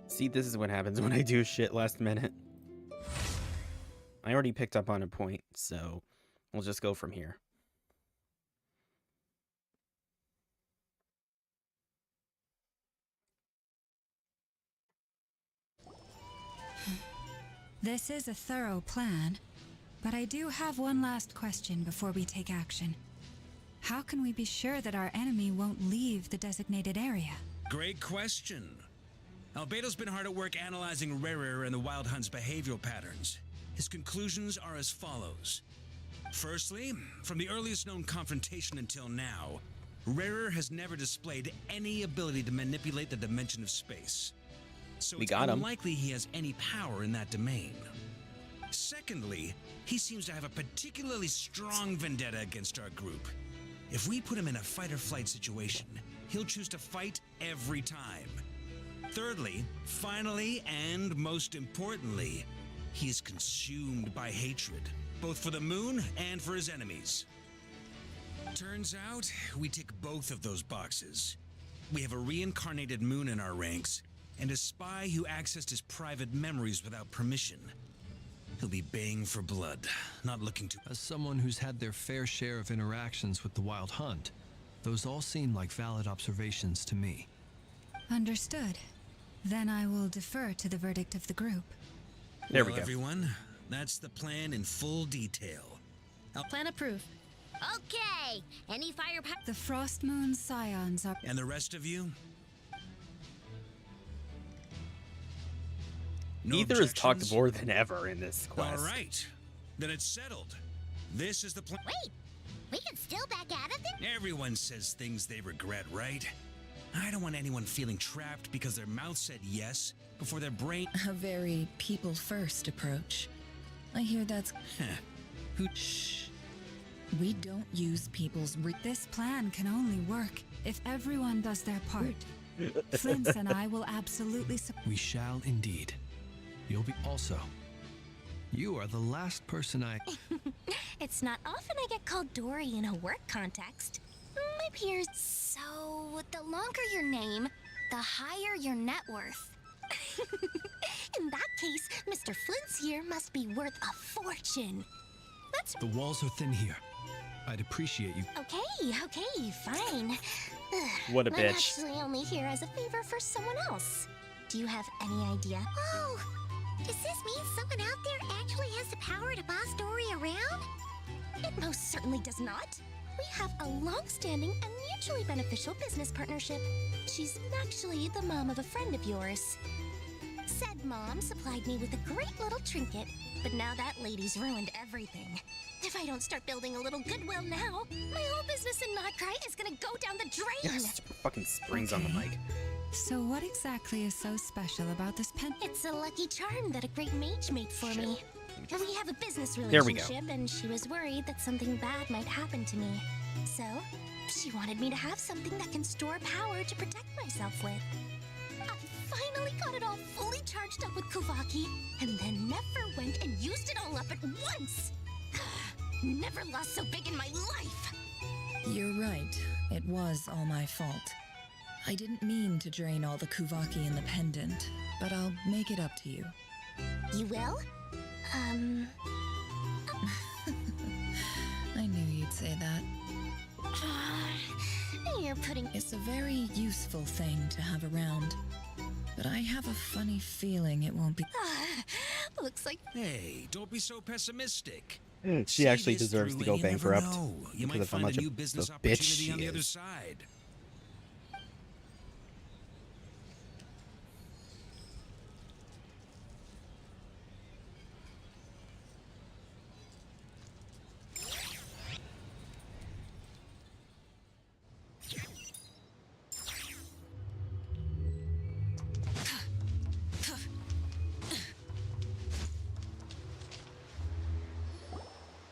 See, this is what happens when I do shit last minute. I already picked up on a point, so we'll just go from here. This is a thorough plan, but I do have one last question before we take action. How can we be sure that our enemy won't leave the designated area? Great question. Albedo's been hard at work analyzing Rarer and the Wild Hunt's behavioral patterns. His conclusions are as follows. Firstly, from the earliest known confrontation until now, Rarer has never displayed any ability to manipulate the dimension of space. So it's unlikely he has any power in that domain. Secondly, he seems to have a particularly strong vendetta against our group. If we put him in a fight-or-flight situation, he'll choose to fight every time. Thirdly, finally, and most importantly, he is consumed by hatred, both for the moon and for his enemies. Turns out, we tick both of those boxes. We have a reincarnated moon in our ranks, and a spy who accessed his private memories without permission. He'll be baying for blood, not looking to... As someone who's had their fair share of interactions with the Wild Hunt, those all seem like valid observations to me. Understood. Then I will defer to the verdict of the group. There we go. Everyone, that's the plan in full detail. Plan approved. Okay, any firepower? The Frost Moon Scions are... And the rest of you? No Either has talked objections? more than ever in this quest. All right, then it's settled. This is the plan. Wait, we can still back out of there? Everyone says things they regret, right? I don't want anyone feeling trapped because their mouth said yes before their brain... A very people-first approach. I hear that's... Who... Shh. We don't use people's... This plan can only work if everyone does their part. Flint's and I will absolutely support... We shall indeed. You'll be also. You are the last person I... It's not often I get called Dory in a work context. My peers... So, the longer your name, the higher your net worth. In that case, Mr. Flint's here must be worth a fortune. That's... The walls are thin here. I'd appreciate you. Okay, fine. What a I'm bitch. actually only here as a favor for someone else. Do you have any idea? Oh, does this mean someone out there actually has the power to boss Dory around? It most certainly does not. We have a long-standing and mutually beneficial business partnership. She's actually the mom of a friend of yours. Said mom supplied me with a great little trinket, but now that lady's ruined everything. If I don't start building a little goodwill now, my whole business in Krai is gonna go down the drain. Yes, fucking springs on the mic. So what exactly is so special about this pen? It's a lucky charm that a great mage made for me. We have a business There we go. relationship, and she was worried that something bad might happen to me. So, she wanted me to have something that can store power to protect myself with. I finally got it all fully charged up with Kuvaki, and then never went and used it all up at once. Never lost so big in my life. You're right. It was all my fault. I didn't mean to drain all the Kuvaki in the pendant, but I'll make it up to you. You will? I knew you'd say that. You're putting... It's a very useful thing to have around, but I have a funny feeling it won't be... Looks like... Hey, don't be so pessimistic. She See actually this deserves through to go and you never bankrupt know. You because might of how find much a new of business a bitch opportunity she on the other is. side.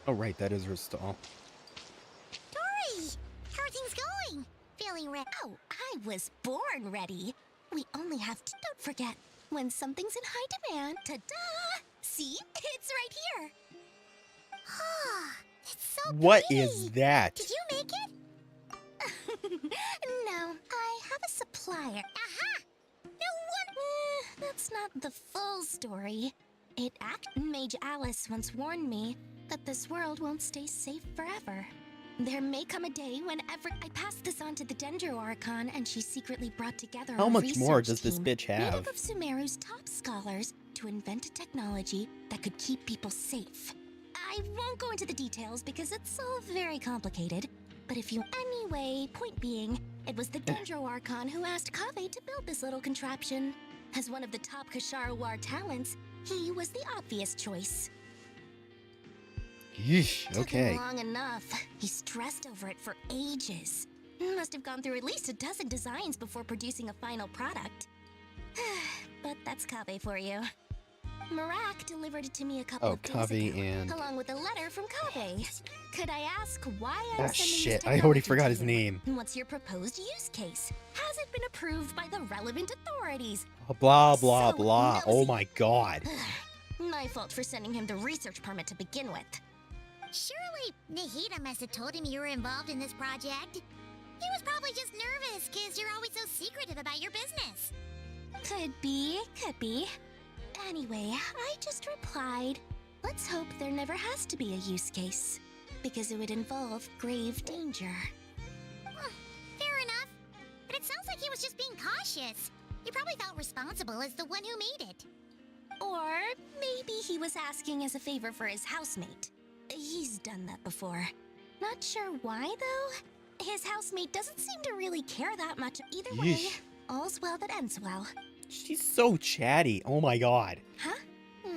Oh, right, that is her stall. Dory! How are things going? Feeling ready? Oh, I was born ready. We only have to... Don't forget, when something's in high demand, ta-da! See? It's right here. Ah, it's so What pretty. is that? Did you make it? No, I have a supplier. Aha! No one... that's not the full story. Mage Alice once warned me that this world won't stay safe forever. There may come a day whenever I pass this on to the Dendro Archon and she secretly brought together How a much more research does this team bitch made have? up of Sumeru's top scholars to invent a technology that could keep people safe. I won't go into the details because it's all very complicated, but anyway, point being, it was the Dendro Archon who asked Kaveh to build this little contraption. As one of the top Kashara War talents, he was the obvious choice. Yeesh, Took him okay. long enough. He stressed over it for ages. Must have gone through at least a dozen designs before producing a final product. But that's Kaveh for you. Marak delivered it to me a couple of days Kaveh ago, and... along with a letter from Kaveh. Could I ask why I'm Ah, sending shit, this I already technology forgot to his you? name. What's your proposed use case? Has it been approved by the relevant authorities? Blah, blah, So blah. Oh nosy. my god. My fault for sending him the research permit to begin with. Surely Nahida must have told him you were involved in this project. He was probably just nervous because you're always so secretive about your business. Could be, could be. Anyway, I just replied, let's hope there never has to be a use case, because it would involve grave danger. Fair enough. But it sounds like he was just being cautious. He probably felt responsible as the one who made it. Or maybe he was asking as a favor for his housemate. He's done that before. Not sure why, though. His housemate doesn't seem to really care that much. Either way, Yeesh. all's well that ends well. She's so chatty. Oh my god. Huh?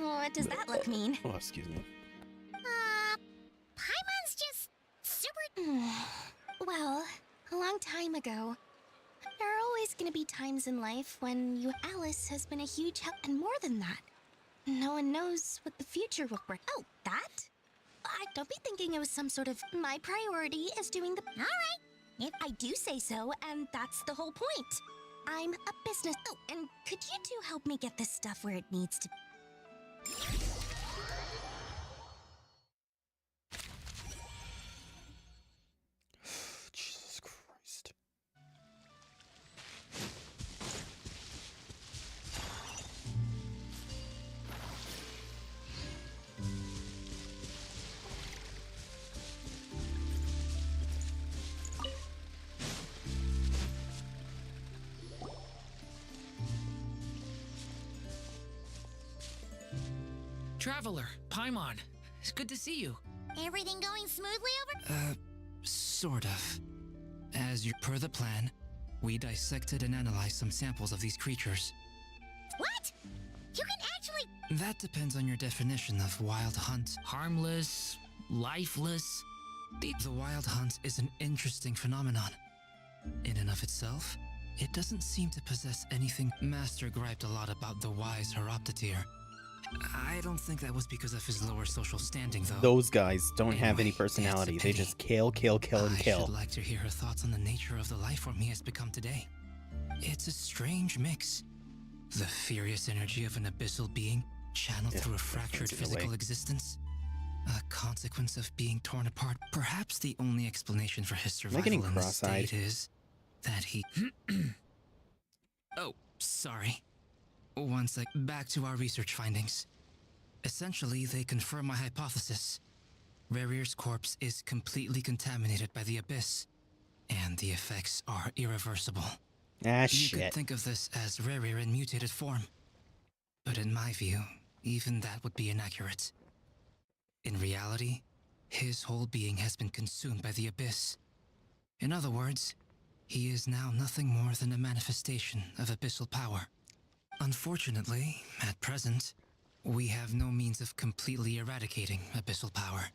What does that look mean? Oh, excuse me. Paimon's just super... Well, a long time ago, there are always gonna be times in life when Alice has been a huge help, and more than that, no one knows what the future will bring. Oh, that? Don't be thinking it was some sort of my priority is doing the. All right. If I do say so, and that's the whole point. I'm a business. Oh, and could you two help me get this stuff where it needs to? Jesus Christ. Traveler, Paimon, it's good to see you. Everything going smoothly over... Sort of. Per the plan, we dissected and analyzed some samples of these creatures. What? You can actually... That depends on your definition of wild hunt. Harmless, lifeless. The wild hunt is an interesting phenomenon. In and of itself, it doesn't seem to possess anything. Master griped a lot about the wise Horoptotire. I don't think that was because of his lower social standing, though. Those guys don't have any Anyway, personality. it's a They pity. just kill, kill, kill, and I kill. should like to hear her thoughts on the nature of the life form he has become today. It's a strange mix. The furious energy of an abyssal being channeled Yeah, through a that fractured gets in the physical way. existence. A consequence of being torn apart. Perhaps the only explanation for his I survival getting in this cross-eyed? state is that he... Oh, sorry. Back to our research findings. Essentially, they confirm my hypothesis. Rerir's corpse is completely contaminated by the abyss, and the effects are irreversible. Ah, You shit. could think of this as Rerir in mutated form. But in my view, even that would be inaccurate. In reality, his whole being has been consumed by the abyss. In other words, he is now nothing more than a manifestation of abyssal power. Unfortunately, at present, we have no means of completely eradicating abyssal power.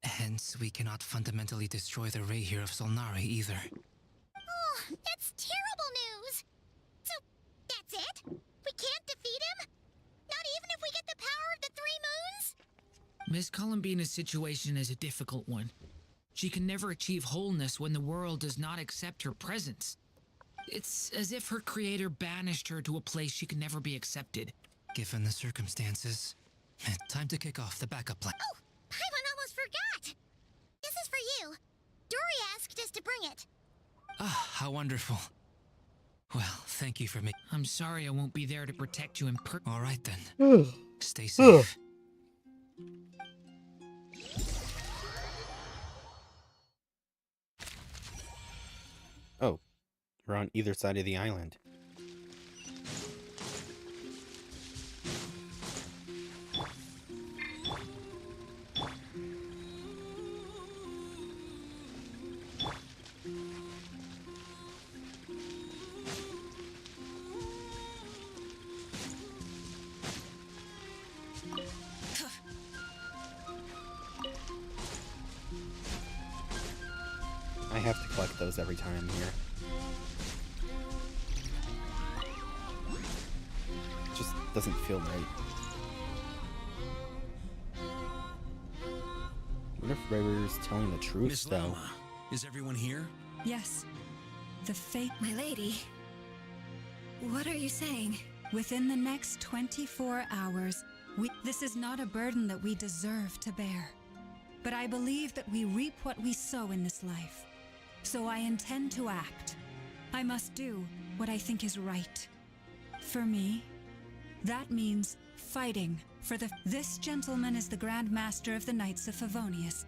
Hence, we cannot fundamentally destroy the Rerir of Solnari either. Oh, that's terrible news. So, that's it? We can't defeat him? Not even if we get the power of the Three Moons? Miss Columbina's situation is a difficult one. She can never achieve wholeness when the world does not accept her presence. It's as if her creator banished her to a place she can never be accepted. Given the circumstances, time to kick off the backup plan. Oh, Paimon almost forgot. This is for you. Dory asked us to bring it. Ah, how wonderful. Well, thank you for me. I'm sorry I won't be there to protect you in All right then. Stay safe. Oh, we're on either side of the island. I have to collect those every time I'm here. It just doesn't feel right. What if River's telling the truth, Miss though? Lama, is everyone here? Yes. The fate My lady, what are you saying? within the next 24 hours. This is not a burden that we deserve to bear. But I believe that we reap what we sow in this life. So I intend to act. I must do what I think is right. For me, that means fighting for This gentleman is the Grand Master of the Knights of Favonius.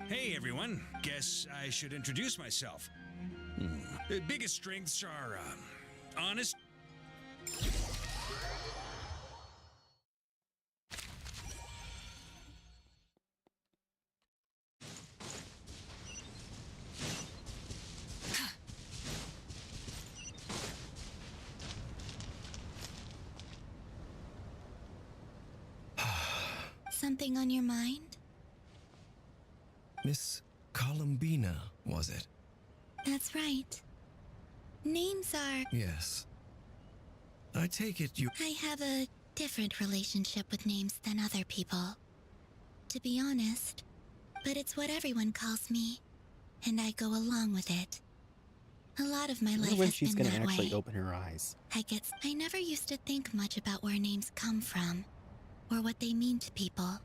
Hey everyone, guess I should introduce myself. The biggest strengths are honest. Something on your mind? Miss Columbina, was it? That's right. Names are... Yes. I take it you... I have a different relationship with names than other people. To be honest. But it's what everyone calls me. And I go along with it. A lot of my I wonder life when has she's been gonna that actually way. open her eyes. I never used to think much about where names come from. Or what they mean to people.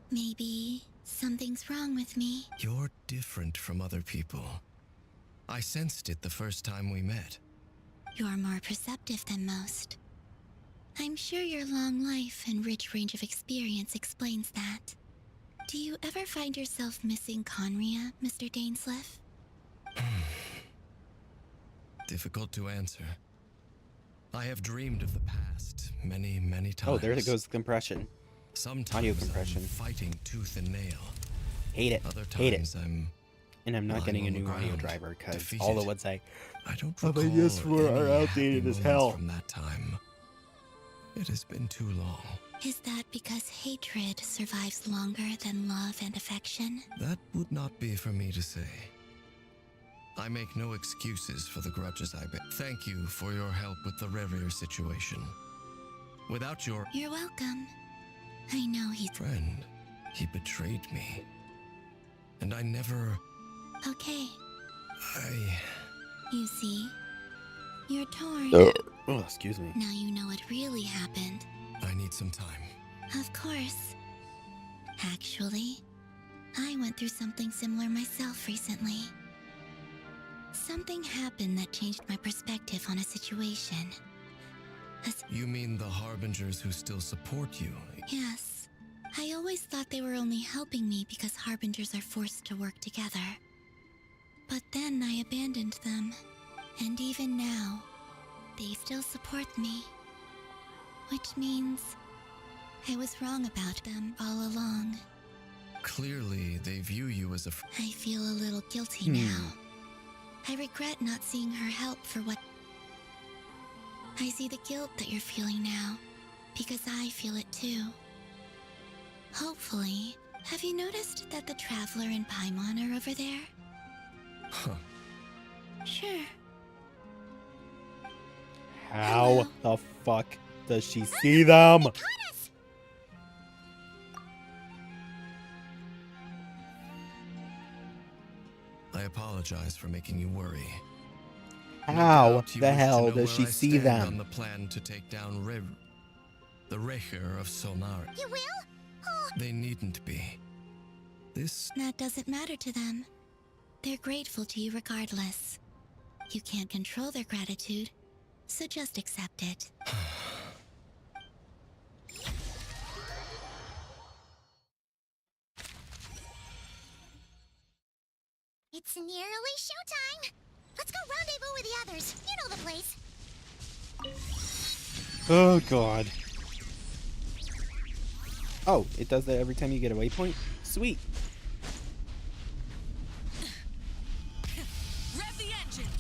Maybe something's wrong with me. You're different from other people. I sensed it the first time we met. You're more perceptive than most. I'm sure your long life and rich range of experience explains that. Do you ever find yourself missing Conria, Mr. Dainsleif? Difficult to answer. I have dreamed of the past many, many times. Oh, there goes the compression. Sometimes Audio compression. I'm fighting tooth and nail. Hate it. Other Hate it. times I'm And I'm not lying getting a on the new audio ground, driver because defeated. all the ones I... I don't Oh, recall but yes, we are any outdated happy as moments hell. from that time. It has been too long. Is that because hatred survives longer than love and affection? That would not be for me to say. I make no excuses for the grudges I bear. Thank you for your help with the Rerir situation. Without your You're welcome. I know he's... friend, he betrayed me. And I never... Okay, I... you see. You're torn. Oh, excuse me. Now you know what really happened. I need some time. Of course. Actually, I went through something similar myself recently. Something happened that changed my perspective on a situation. You mean the Harbingers who still support you? Yes. I always thought they were only helping me because Harbingers are forced to work together. But then I abandoned them. And even now, they still support me. Which means I was wrong about them all along. Clearly, they view you as a I feel a little guilty now. I regret not seeing her help for what... I see the guilt that you're feeling now, because I feel it too. Hopefully, have you noticed that the Traveler and Paimon are over there? Huh. Sure. How the fuck does she see them? I apologize for making you worry. No How doubt you the wish to hell know does where she I see stand them? on the plan to take down the Recher of Sonar. You will? Oh, They needn't be. This... That doesn't matter to them. They're grateful to you regardless. You can't control their gratitude, so just accept it. It's nearly showtime. Let's go rendezvous with the others. You know the place. Oh god. Oh, it does that every time you get a waypoint? Sweet. Rev the engines!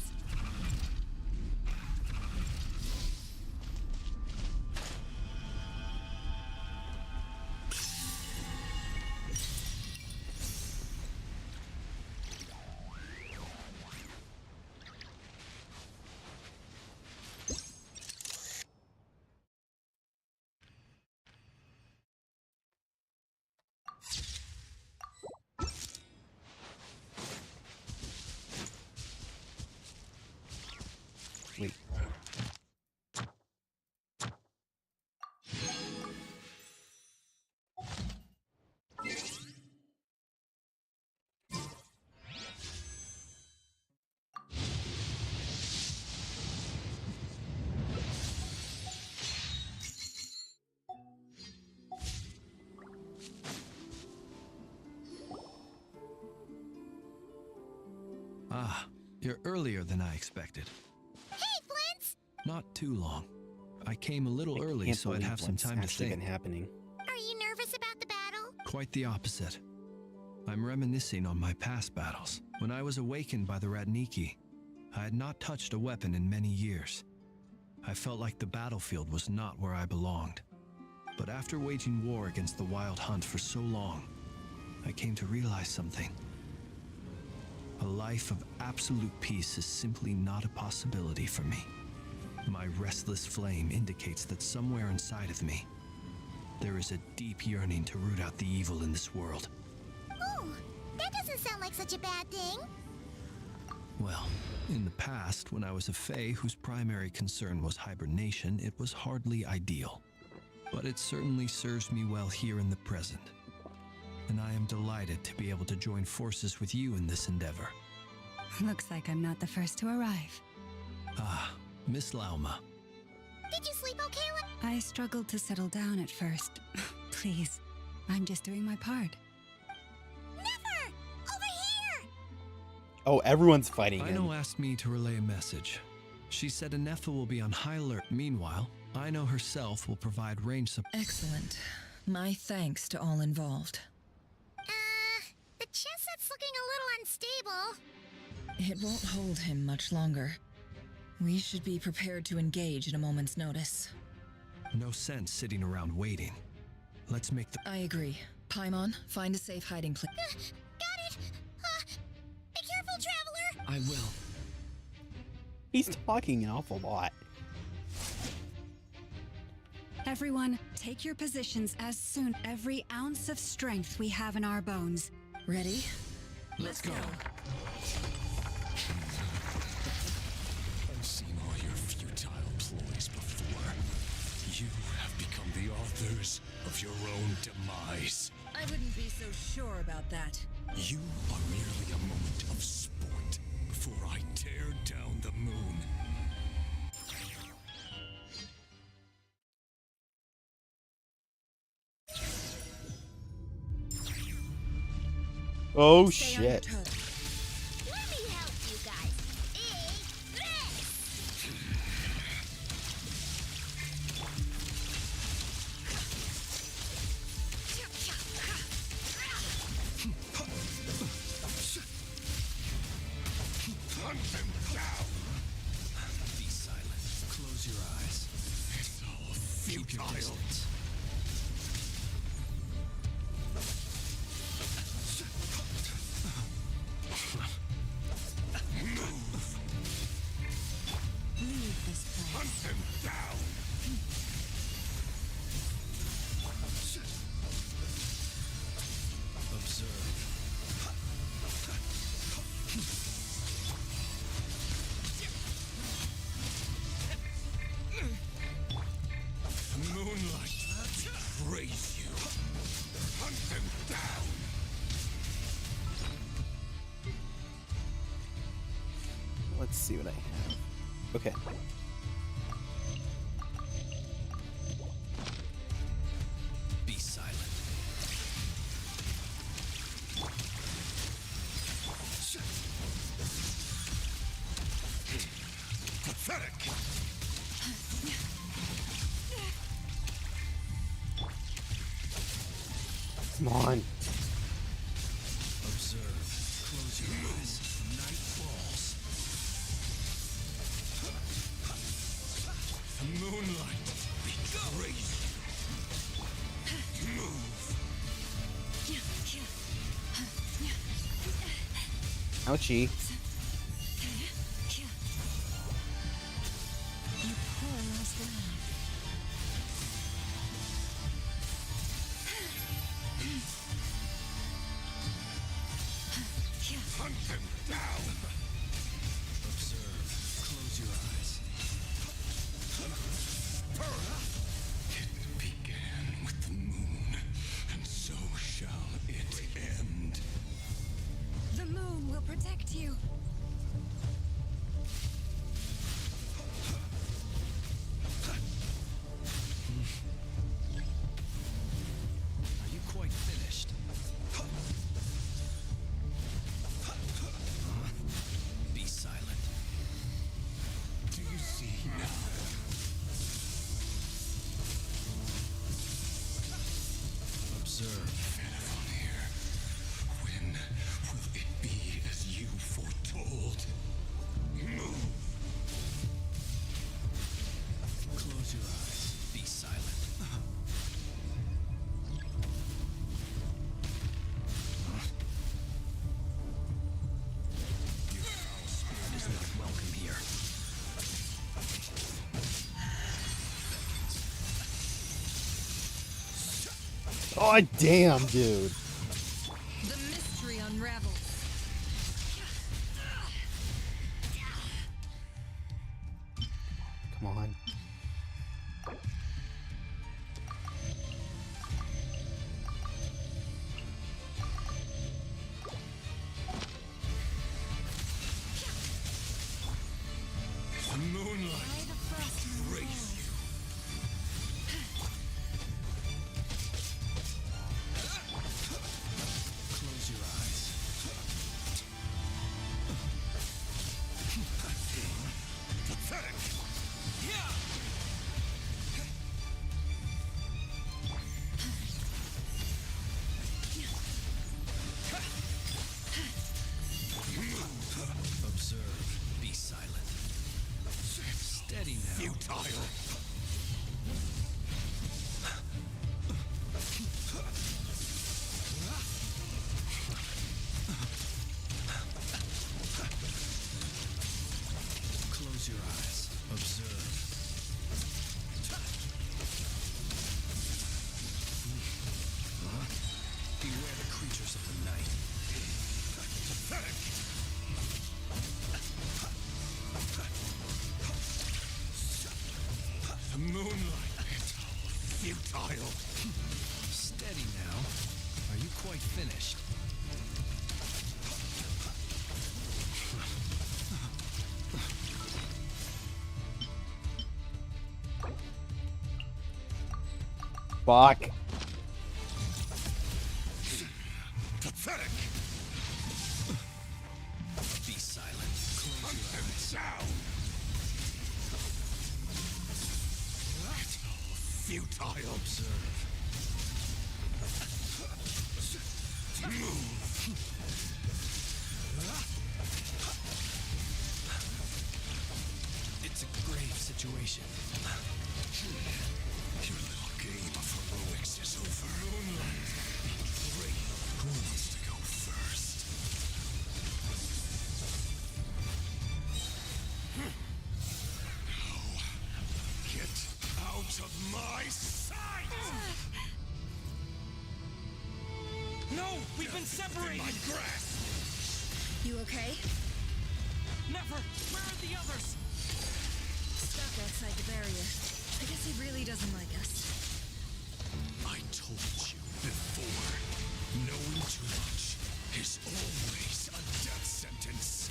Wait. Ah, you're earlier than I expected. Hey, Flint's! Not too long. I came a little early Can't so I'd believe have some what's time to actually think. been happening. Are you nervous about the battle? Quite the opposite. I'm reminiscing on my past battles. When I was awakened by the Ratniki, I had not touched a weapon in many years. I felt like the battlefield was not where I belonged. But after waging war against the Wild Hunt for so long, I came to realize something. A life of absolute peace is simply not a possibility for me. My restless flame indicates that somewhere inside of me, there is a deep yearning to root out the evil in this world. Oh, that doesn't sound like such a bad thing. Well, in the past, when I was a Fae whose primary concern was hibernation, it was hardly ideal. But it certainly serves me well here in the present. And I am delighted to be able to join forces with you in this endeavor. Looks like I'm not the first to arrive. Ah, Miss Lauma. Did you sleep okay? I struggled to settle down at first. Please, I'm just doing my part. Never! Over here! Oh, everyone's fighting him. Aino asked me to relay a message. She said Anefa will be on high alert. Meanwhile, Aino herself will provide range support. Excellent. My thanks to all involved. The chest set's looking a little unstable. It won't hold him much longer. We should be prepared to engage at a moment's notice. No sense sitting around waiting. Let's make the... I agree. Paimon, find a safe hiding place. Got it! Be careful, traveler! I will. He's talking an awful lot. Everyone, take your positions as soon every ounce of strength we have in our bones. Ready? Let's go. I've seen all your futile ploys before. You have become the authors of your own demise. I wouldn't be so sure about that. You are merely a moment of sport before I tear down the moon. Oh Stay on your shit. toes. Let me help you guys. Eat this! Hunt them down! Be silent. Close your eyes. It's all futile. Leave this place. Hunt them down! Observe. Moonlight. see what I have. Okay. Be silent. Pathetic. Come on. Observe. Close your eyes. Night falls. Moonlight betrays you. Move. Ouchie. You poor lost lamb. Hunt them down. Observe. Close your eyes. It began with the moon, and so shall it end. The moon will protect you. Are you quite finished? Be silent. Do you see now? Observe. On here. When will it be as you foretold? Move. Close your eyes. Be silent. Your foul spirit is not welcome here. Oh, damn, dude. The mystery unravels. Come on. The moonlight betrays you. Close your eyes. Pathetic. Observe. Be silent. Steady now. Futile. Close your eyes. Observe. Beware the creatures of the night. Pathetic. The moonlight. It's all futile. Steady now. Are you quite finished? Fuck. Pathetic. Be silent. Close your eyes. Down. It's all futile. Observe. Move. It's a grave situation. Your little game of heroics is over. Moonlight. Great. Who wants to go first? No. Get out of my sight! No! We've been separated! My grasp! You okay? Never! Where are the others? Stuck outside the barrier. I guess he really doesn't like us. I told you before. Knowing too much is always a death sentence.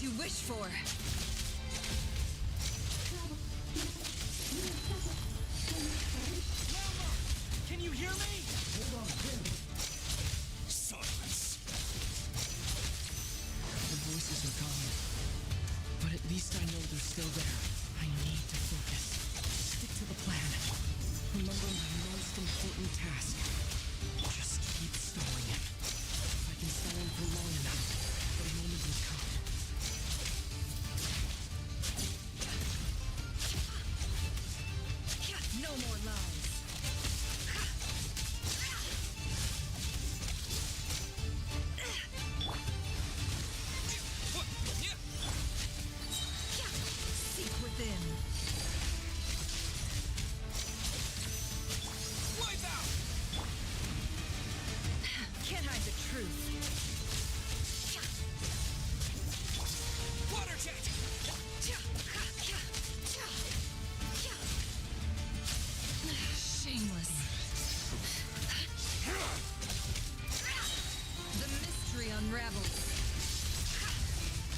what you wish for. Can you hear me? Silence. The voices are gone. But at least I know they're still there. I need to focus. Stick to the plan. Remember my most important task. Just keep stalling him. If I can stall him for long enough, the moment will come. No more lies. Seek within. Wipe out! Can't hide the truth. Water jet! Shameless. The mystery unravels.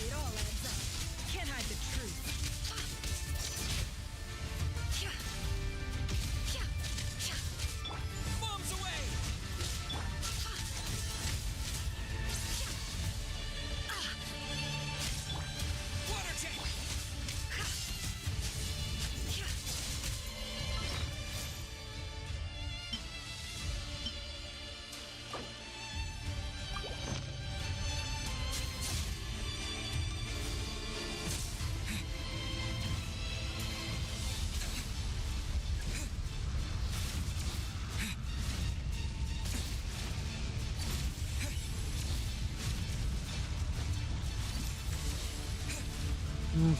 It all adds up. Can't hide the truth. Bombs away! Water jet! I've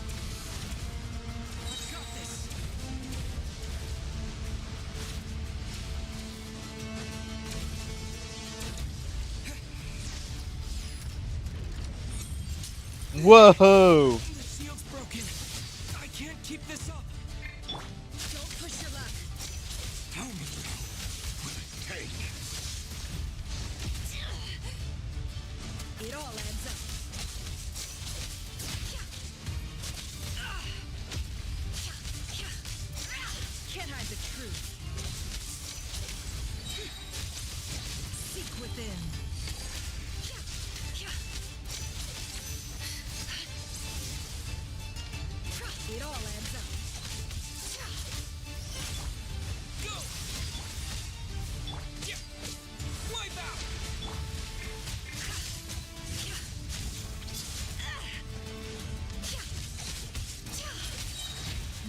got this! Whoa! The shield's broken. I can't keep this up. Don't push your luck. How much will it take? It all adds up. Can't hide the truth. Seek within. It all adds up. Go! Yeah. Wipe out!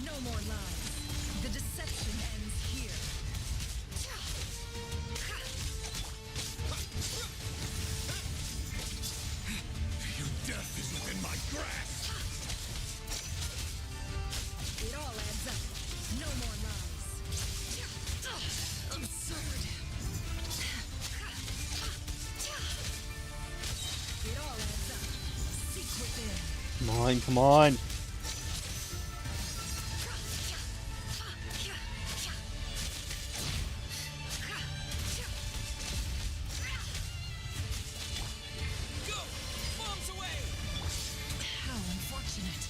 No more lies. The deception ends here. Your death is within my grasp! It all adds up. No more lies. Absurd. It all adds up. Seek within. Come on, come on. Go! Bombs away! How unfortunate.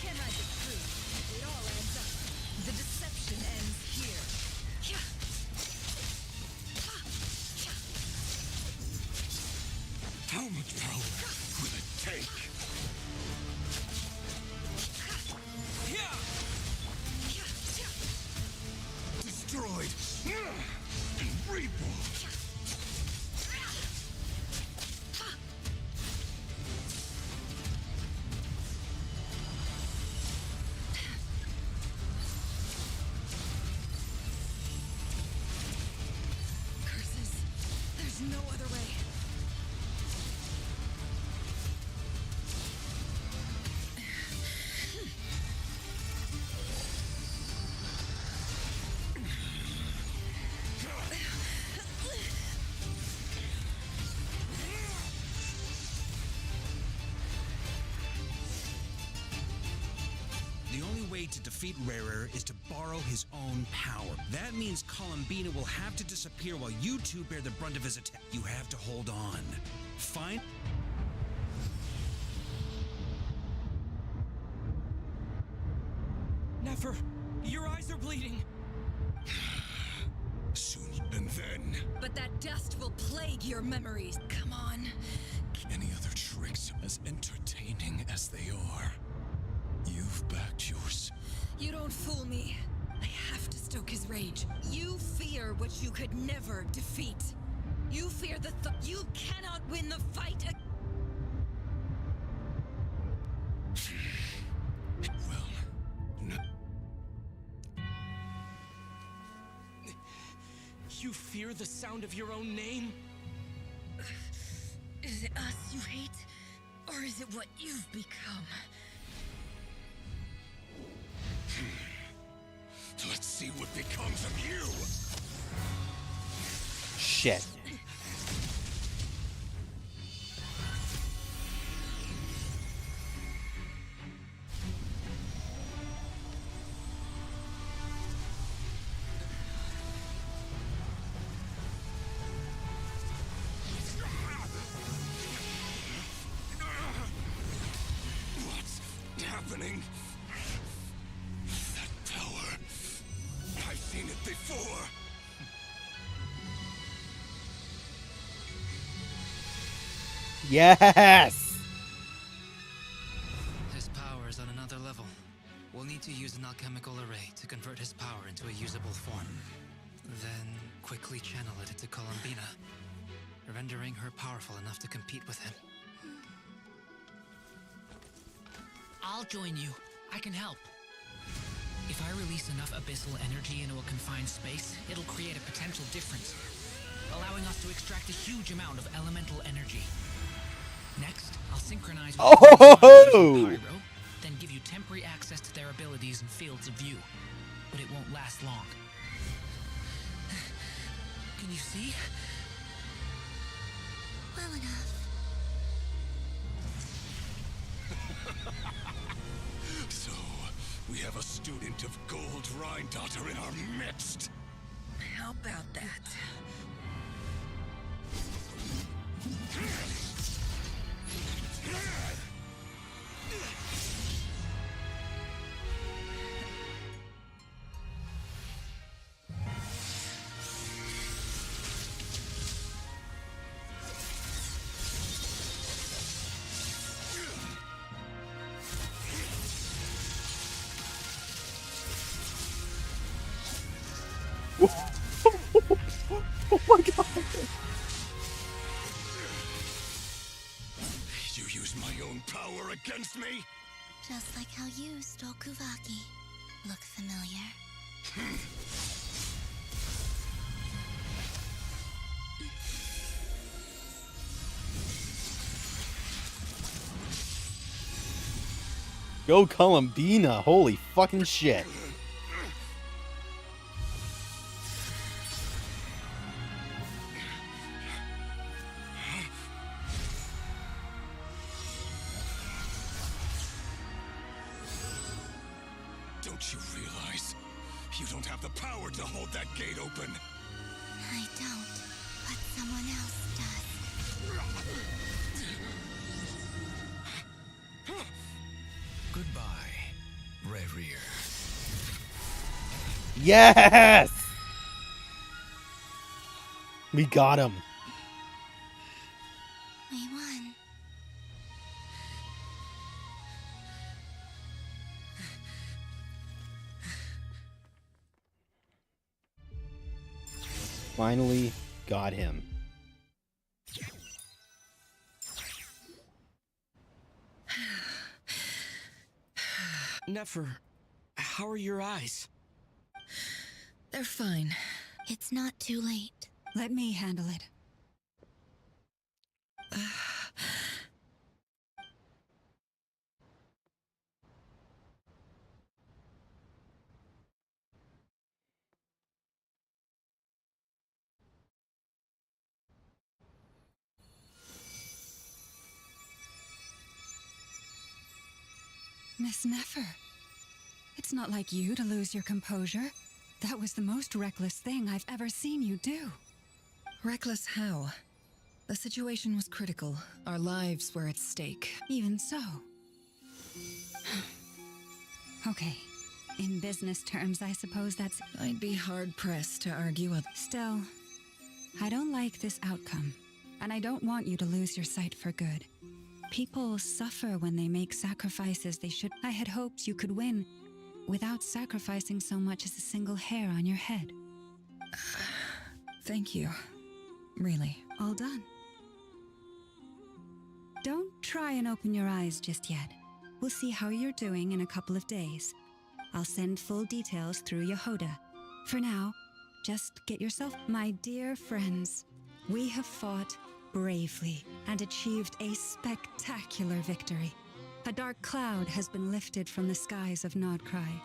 Can't hide the truth. It all adds up. The deception ends here. How much power will it take? Yeah! Destroyed and reborn. Curses. There's no other way. The only way to defeat Rarer is to borrow his own power. That means Columbina will have to disappear while you two bear the brunt of his attack. You have to hold on. Fine. Nefer, your eyes are bleeding. Soon, and then But that dust will plague your memories. Come on. any other tricks, as entertaining as they are. You've backed yours. You don't fool me. I have to stoke his rage. You fear what you could never defeat. You fear the you cannot win the fight. Well, no. You fear the sound of your own name? Is it us you hate? Or is it what you've become? Let's see what becomes of you. Shit. What's happening? That power. I've seen it before. Yes! His power is on another level. We'll need to use an alchemical array to convert his power into a usable form. Then quickly channel it into Columbina, rendering her powerful enough to compete with him. I'll join you. I can help. If I release enough abyssal energy into a confined space, it'll create a potential difference, allowing us to extract a huge amount of elemental energy. Next, I'll synchronize with Oh! Pyro, then give you temporary access to their abilities and fields of view. But it won't last long. Can you see? Well enough. So, we have a student of Gold Rhine-Daughter in our midst. How about that? Oh my god! You use my own power against me? Just like how you stole Kuvaki. Look familiar? Go Columbina! Holy fucking shit! Don't you realize? You don't have the power to hold that gate open. I don't, but someone else does. Goodbye, Rerir. Yes! We got him. We won. Finally got him. Nefer, how are your eyes? They're fine. It's not too late. Let me handle it. Miss Nefer, it's It's not like you to lose your composure. That was the most reckless thing I've ever seen you do. Reckless how? The situation was critical. Our lives were at stake. Even so. Okay. In business terms, I suppose that's... I'd be hard-pressed to argue with. Still, I don't like this outcome. And I don't want you to lose your sight for good. People suffer when they make sacrifices they should... I had hoped you could win without sacrificing so much as a single hair on your head. Thank you. Really. All done. Don't try and open your eyes just yet. We'll see how you're doing in a couple of days. I'll send full details through Yehoda. For now, just get yourself... My dear friends, we have fought bravely and achieved a spectacular victory. A dark cloud has been lifted from the skies of Nod Krai.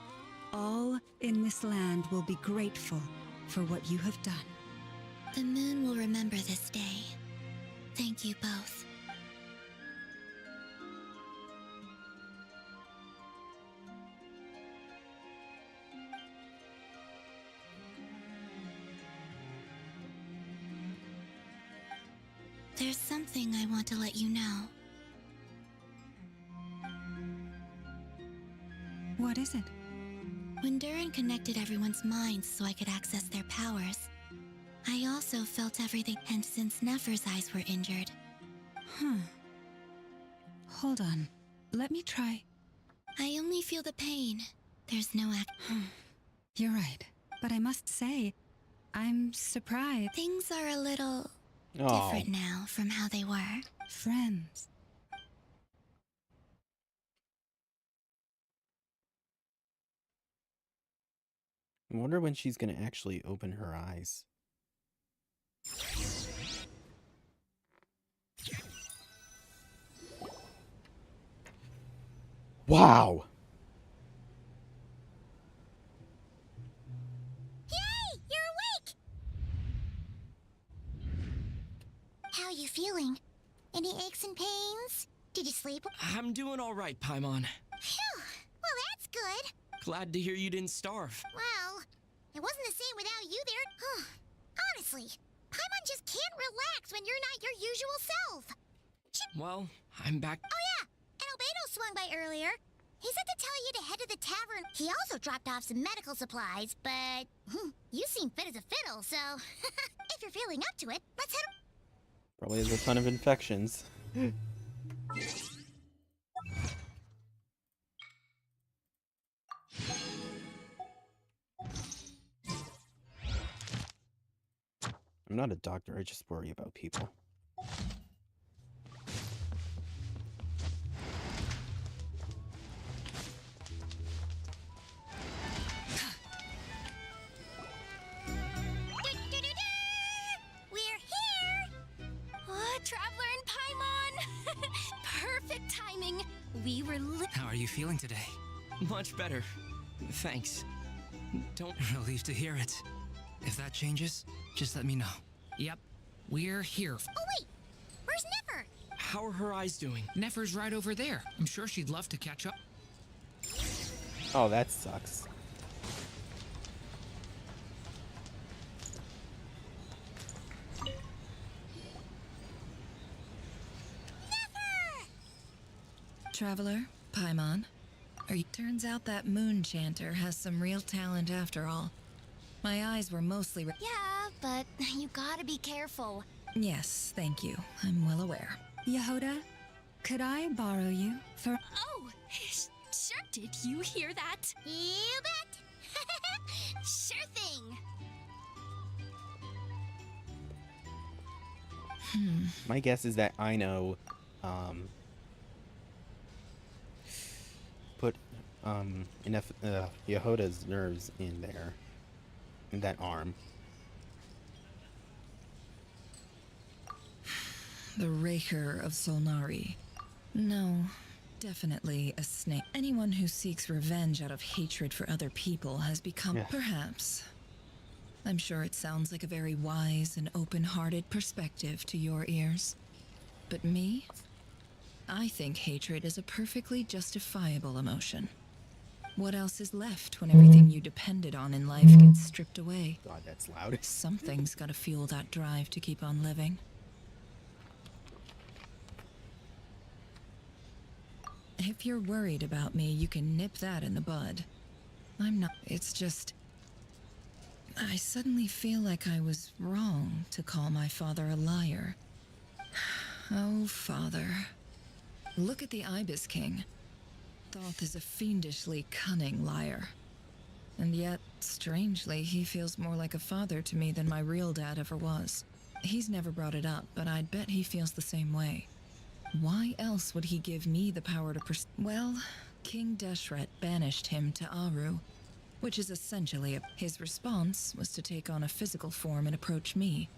All in this land will be grateful for what you have done. The moon will remember this day. Thank you both. There's something I want to let you know. What is it? When Durin connected everyone's minds so I could access their powers, I also felt everything, and since Nefer's eyes were injured. Hold on. Let me try. I only feel the pain. There's no You're right. But I must say, I'm surprised. Things are a little Oh. different now from how they were. Friends. I wonder when she's gonna actually open her eyes. Wow! Yay! You're awake! How are you feeling? Any aches and pains? Did you sleep? I'm doing all right, Paimon. Phew! Well, that's good. Glad to hear you didn't starve. Well, it wasn't the same without you there. Honestly, Paimon just can't relax when you're not your usual self. Well, I'm back. Oh yeah, and Albedo swung by earlier. He said to tell you to head to the tavern. He also dropped off some medical supplies, but you seem fit as a fiddle, so if you're feeling up to it, let's head. Probably has a ton of infections. I'm not a doctor, I just worry about people. We're here! Oh, Traveler and Paimon! Perfect timing. We were How are you feeling today? Much better. Thanks. Don't... Relieved to hear it. If that changes, just let me know. Yep, we're here. Oh wait, where's Nefer? How are her eyes doing? Nefer's right over there. I'm sure she'd love to catch up. Oh, that sucks. Traveler, Paimon. Turns out that moon chanter has some real talent after all. My eyes were mostly... Yeah, but you gotta be careful. Yes, thank you. I'm well aware. Yehoda, could I borrow you for... Oh, sure. Did you hear that? You bet. Sure thing. My guess is that Aino put enough Yehoda's nerves in there, in that arm. The Raker of Solnari. No, definitely a snake. Anyone who seeks revenge out of hatred for other people has become... Yeah. Perhaps. I'm sure it sounds like a very wise and open-hearted perspective to your ears. But me? I think hatred is a perfectly justifiable emotion. What else is left when everything you depended on in life gets stripped away? God, that's loud. Something's gotta fuel that drive to keep on living. If you're worried about me, you can nip that in the bud. I'm not. It's just... I suddenly feel like I was wrong to call my father a liar. Oh, father. Look at the Ibis King. Thoth is a fiendishly cunning liar. And yet, strangely, he feels more like a father to me than my real dad ever was. He's never brought it up, but I'd bet he feels the same way. Why else would he give me the power to Well, King Deshret banished him to Aru, which is essentially his response was to take on a physical form and approach me,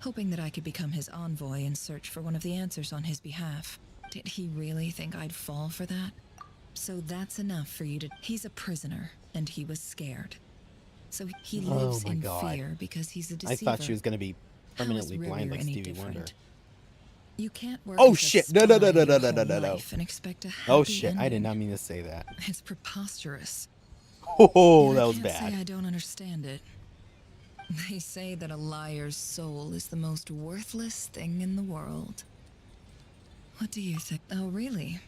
hoping that I could become his envoy and search for one of the answers on his behalf. Did he really think I'd fall for that? So that's enough for you to... He's a prisoner, and he was scared. So he lives in fear because he's a deceiver. I thought she was going to be permanently blind like Stevie Wonder. You can't work Oh as a shit! spy No! your whole life and expect a Oh happy shit! I did ending. not mean to say that. It's preposterous. Oh, Yet that I was can't bad. say I don't understand it. They say that a liar's soul is the most worthless thing in the world. What do you think? Oh, really?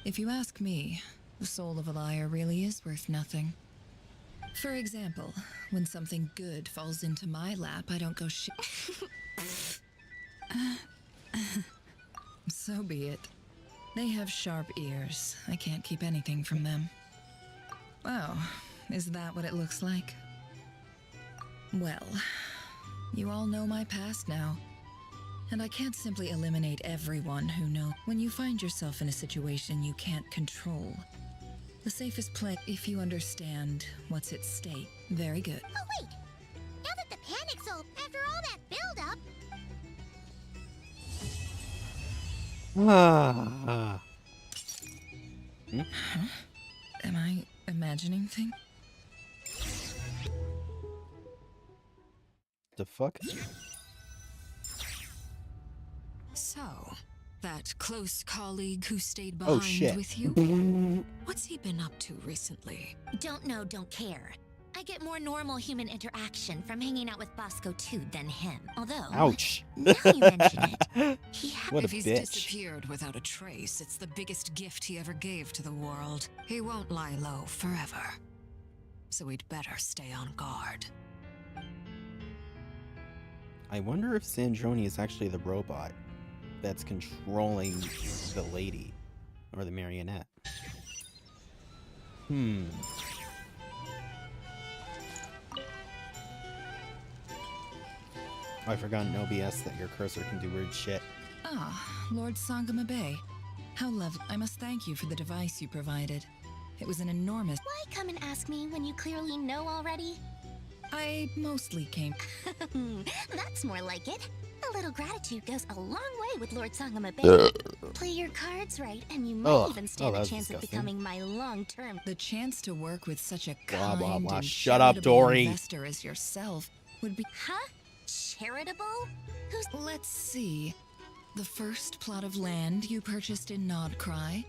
If you ask me, the soul of a liar really is worth nothing. For example, when something good falls into my lap, I don't go shit. So be it. They have sharp ears. I can't keep anything from them. Oh, is that what it looks like? Well, you all know my past now. And I can't simply eliminate everyone who knows. When you find yourself in a situation you can't control, the safest play if you understand what's at stake. Very good. Oh, wait! Now that the panic's over, after all that build-up... Ah. Huh? Am I imagining things? The fuck? So, that close colleague who stayed Oh behind shit. with you? What's he been up to recently? Don't know, don't care. I get more normal human interaction from hanging out with Bosco 2 than him. Although, Ouch. now you mention it, he What a If he's bitch. disappeared without a trace, it's the biggest gift he ever gave to the world. He won't lie low forever. So we'd better stay on guard. I wonder if Sandroni is actually the robot that's controlling the lady or the marionette. I forgot no BS that your cursor can do weird shit. Ah, Lord Sangama Bay. How lovely. I must thank you for the device you provided. It was an enormous... why come and ask me when you clearly know already? I mostly came... That's more like it. A little gratitude goes a long way with Lord Sangama Bay. Play your cards right, and you might even stand that a was chance of disgusting. becoming my long-term... The chance to work with such a Blah, blah, kind blah. and Shut up, charitable Dory. investor as yourself would be... Huh? Charitable? Who's... Let's see. The first plot of land you purchased in Krai,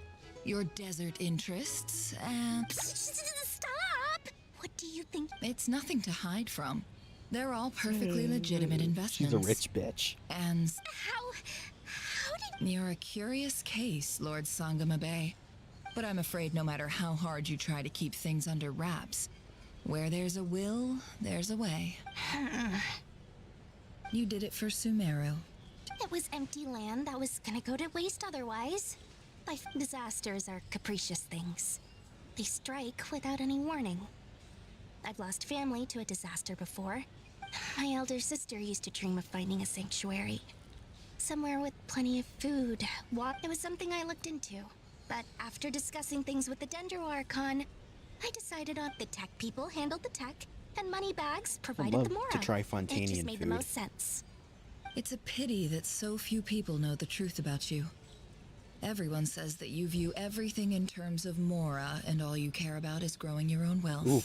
your desert interests, and... Stop! What do you think? It's nothing to hide from. They're all perfectly legitimate investments. She's a rich bitch. And How did... you're a curious case, Lord Sangama Bay. But I'm afraid no matter how hard you try to keep things under wraps, where there's a will, there's a way. You did it for Sumeru. It was empty land that was gonna go to waste otherwise. Life disasters are capricious things. They strike without any warning. I've lost family to a disaster before. My elder sister used to dream of finding a sanctuary. Somewhere with plenty of food, water. It was something I looked into. But after discussing things with the Dendro Archon, I decided on the tech people handled the tech, and money bags provided love the mora. to try It just Fontanian made the food. most sense. It's a pity that so few people know the truth about you. Everyone says that you view everything in terms of mora, and all you care about is growing your own wealth. Ooh.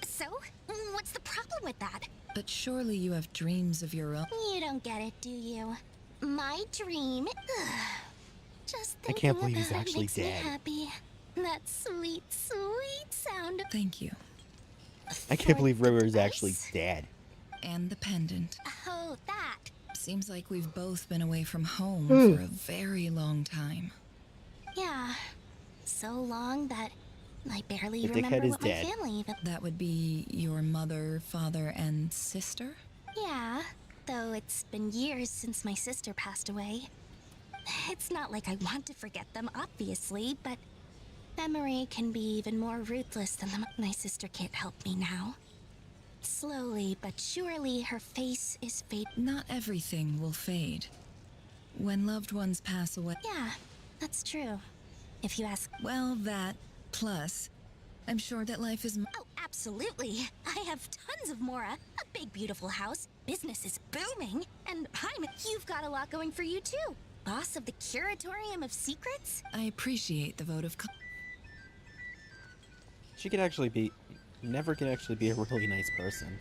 So, what's the problem with that? But surely you have dreams of your own. You don't get it, do you? My dream. Just I can't thinking believe he's about it actually makes me dead. happy. That sweet, sweet sound. Thank you. I can't believe River is device? actually dead. And the pendant. Oh, that. Seems like we've both been away from home for a very long time. Yeah. So long that I barely The dickhead remember is what my dead. family even. That would be your mother, father, and sister? Yeah, though it's been years since my sister passed away. It's not like I want to forget them, obviously, but memory can be even more ruthless than my sister can't help me now. Slowly but surely, her face is fading. Not everything will fade. When loved ones pass away. Yeah, that's true. If you ask. Well, that, plus, I'm sure that life is. Oh, absolutely. I have tons of Mora, a big, beautiful house. Business is booming, and You've got a lot going for you too. Boss of the Curatorium of Secrets? I appreciate the vote of. She could actually be... Never could actually be a really nice person.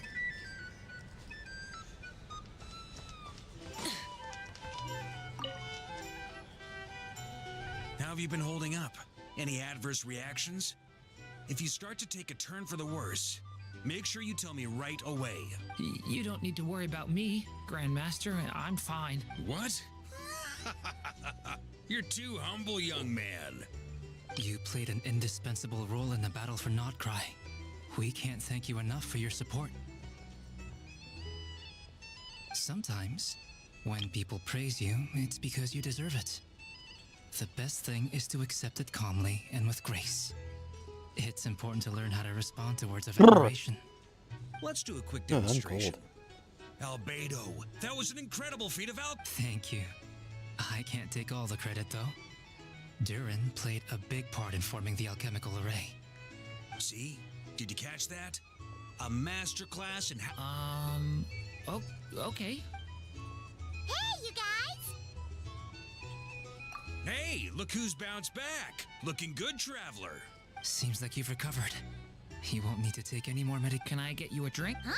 How have you been holding up? Any adverse reactions? If you start to take a turn for the worse, make sure you tell me right away. You don't need to worry about me, Grandmaster. I'm fine. What? You're too humble, young man. You played an indispensable role in the battle for Krai. We can't thank you enough for your support. Sometimes, when people praise you, it's because you deserve it. The best thing is to accept it calmly and with grace. It's important to learn how to respond to words of admiration. Let's do a quick Oh, I'm demonstration. cold. Albedo, that was an incredible feat of Thank you. I can't take all the credit, though. Durin played a big part in forming the alchemical array. See? Did you catch that? A masterclass in how... Oh, okay. Hey, you guys! Hey, look who's bounced back. Looking good, traveler. Seems like you've recovered. You won't need to take any more Can I get you a drink? Huh?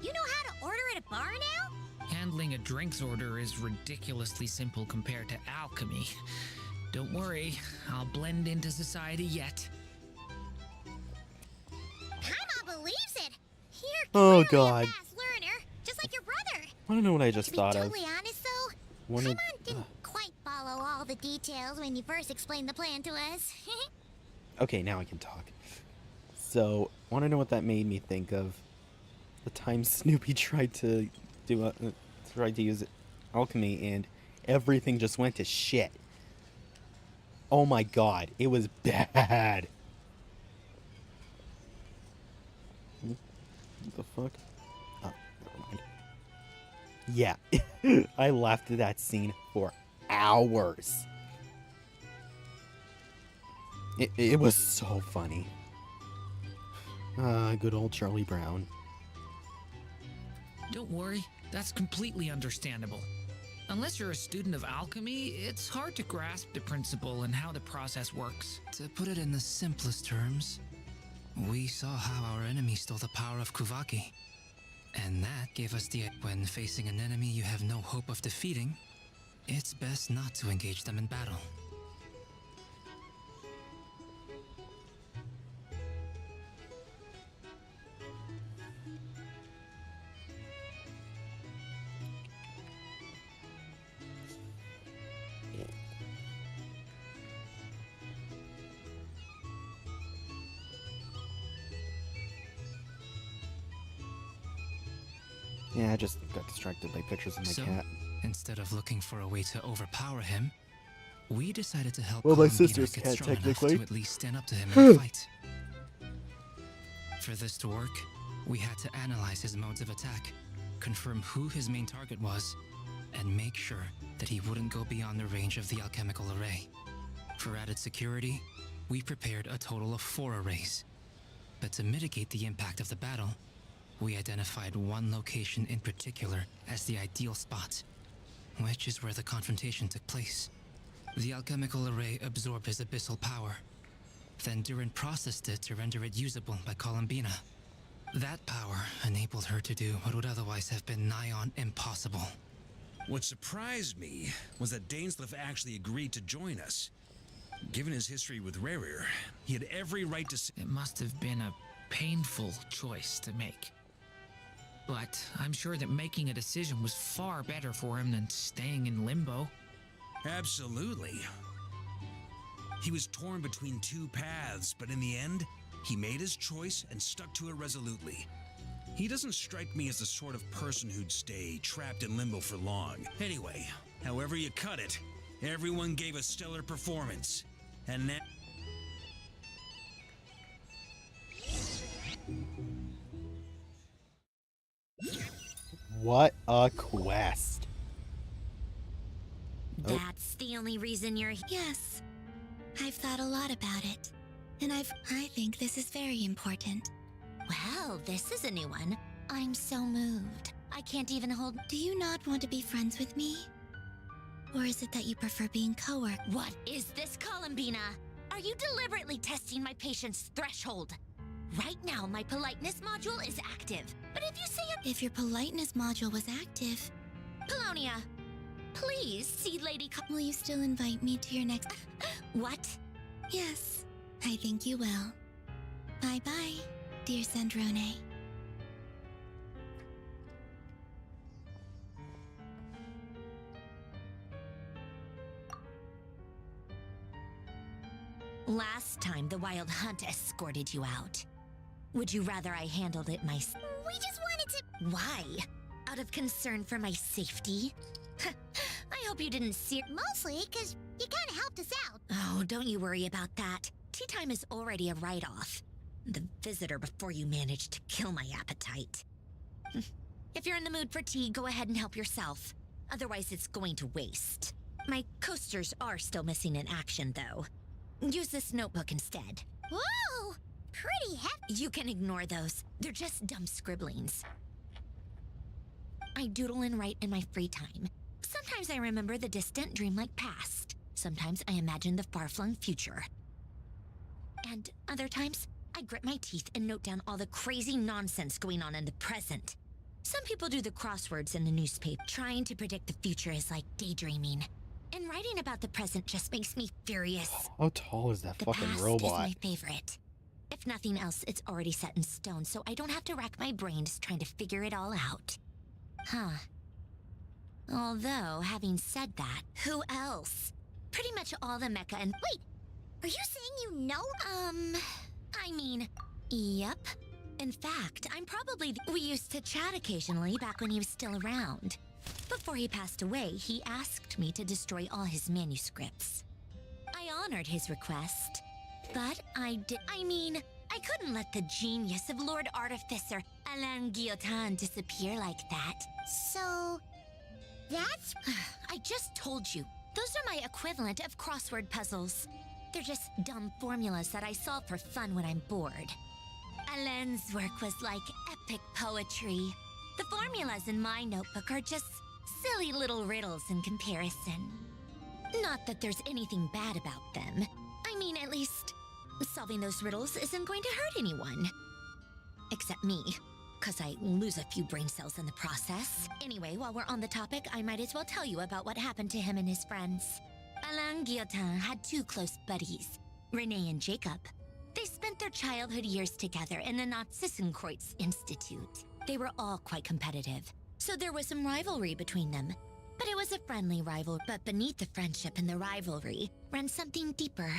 You know how to order at a bar now? Handling a drinks order is ridiculously simple compared to alchemy. Don't worry, I'll blend into society yet. Paimon believes it. You're Oh, clearly God. a fast learner, just like your brother. I don't know what I just To be thought of. totally honest, though, One of- Paimon didn't quite follow all the details when you first explained the plan to us. Okay, now I can talk. So, want to know what that made me think of? The time Snoopy tried to use alchemy, and everything just went to shit. Oh my god, it was bad. What the fuck? Oh, never mind. Yeah, I laughed at that scene for hours. It was so funny. Good old Charlie Brown. Don't worry, that's completely understandable. Unless you're a student of alchemy, it's hard to grasp the principle and how the process works. To put it in the simplest terms, we saw how our enemy stole the power of Kuvaki. And that gave us the... When facing an enemy you have no hope of defeating, it's best not to engage them in battle. Yeah, I just got distracted by pictures of my So, cat. instead of looking for a way to overpower him, we decided to help Well, my Columbina sister's get cat, strong enough technically. to at least stand up to him in a fight. For this to work, we had to analyze his modes of attack, confirm who his main target was, and make sure that he wouldn't go beyond the range of the alchemical array. For added security, we prepared a total of 4 arrays. But to mitigate the impact of the battle, we identified one location in particular as the ideal spot, which is where the confrontation took place. The alchemical array absorbed his abyssal power. Then Durin processed it to render it usable by Columbina. That power enabled her to do what would otherwise have been nigh on impossible. What surprised me was that Dainsleif actually agreed to join us. Given his history with Rarer, he had every right to It must have been a painful choice to make. But I'm sure that making a decision was far better for him than staying in limbo. Absolutely. He was torn between two paths, but in the end, he made his choice and stuck to it resolutely. He doesn't strike me as the sort of person who'd stay trapped in limbo for long. Anyway, however you cut it, everyone gave a stellar performance. And now... What a quest. That's the only reason you're here? Yes. I've thought a lot about it. And I think this is very important. Well, this is a new one. I'm so moved. I can't even hold... Do you not want to be friends with me? Or is it that you prefer being co-work? What is this, Columbina? Are you deliberately testing my patience threshold? Right now, my politeness module is active. But if you say it... If your politeness module was active... Polonia, please see Lady Will you still invite me to your next... What? Yes, I think you will. Bye-bye, dear Sandrone. Last time, the Wild Hunt escorted you out. Would you rather I handled it myself? We just wanted to... Why? Out of concern for my safety? I hope you didn't see it. Mostly because you kind of helped us out. Oh, don't you worry about that. Tea time is already a write-off. The visitor before you managed to kill my appetite. If you're in the mood for tea, go ahead and help yourself. Otherwise, it's going to waste. My coasters are still missing in action, though. Use this notebook instead. Whoa! Pretty hefty. You can ignore those. They're just dumb scribblings. I doodle and write in my free time. Sometimes I remember the distant, dreamlike past. Sometimes I imagine the far-flung future. And other times, I grit my teeth and note down all the crazy nonsense going on in the present. Some people do the crosswords in the newspaper. Trying to predict the future is like daydreaming. And writing about the present just makes me furious. How tall is that The fucking past robot? is my favorite. If nothing else, it's already set in stone, so I don't have to rack my brains trying to figure it all out. Huh. Although, having said that, who else? Pretty much all the mecha and... Wait! Are you saying you know? I mean... Yep. In fact, I'm probably... We used to chat occasionally back when he was still around. Before he passed away, he asked me to destroy all his manuscripts. I honored his request, but I couldn't let the genius of Lord Artificer Alain Guillotin disappear like that. So... that's... I just told you. Those are my equivalent of crossword puzzles. They're just dumb formulas that I solve for fun when I'm bored. Alain's work was like epic poetry. The formulas in my notebook are just silly little riddles in comparison. Not that there's anything bad about them. I mean, at least, solving those riddles isn't going to hurt anyone. Except me, because I lose a few brain cells in the process. Anyway, while we're on the topic, I might as well tell you about what happened to him and his friends. Alain Guillotin had two close buddies, Renee and Jacob. They spent their childhood years together in the Narzissenkreuz Institute. They were all quite competitive, so there was some rivalry between them. But it was a friendly rival, but beneath the friendship and the rivalry ran something deeper,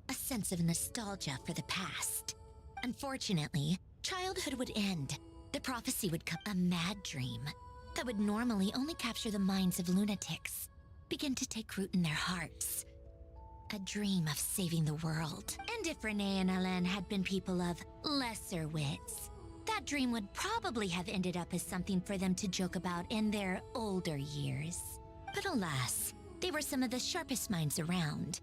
a sense of nostalgia for the past. Unfortunately, childhood would end. The prophecy would come, a mad dream that would normally only capture the minds of lunatics, begin to take root in their hearts. A dream of saving the world. And if Renee and Alain had been people of lesser wits, that dream would probably have ended up as something for them to joke about in their older years. But alas, they were some of the sharpest minds around.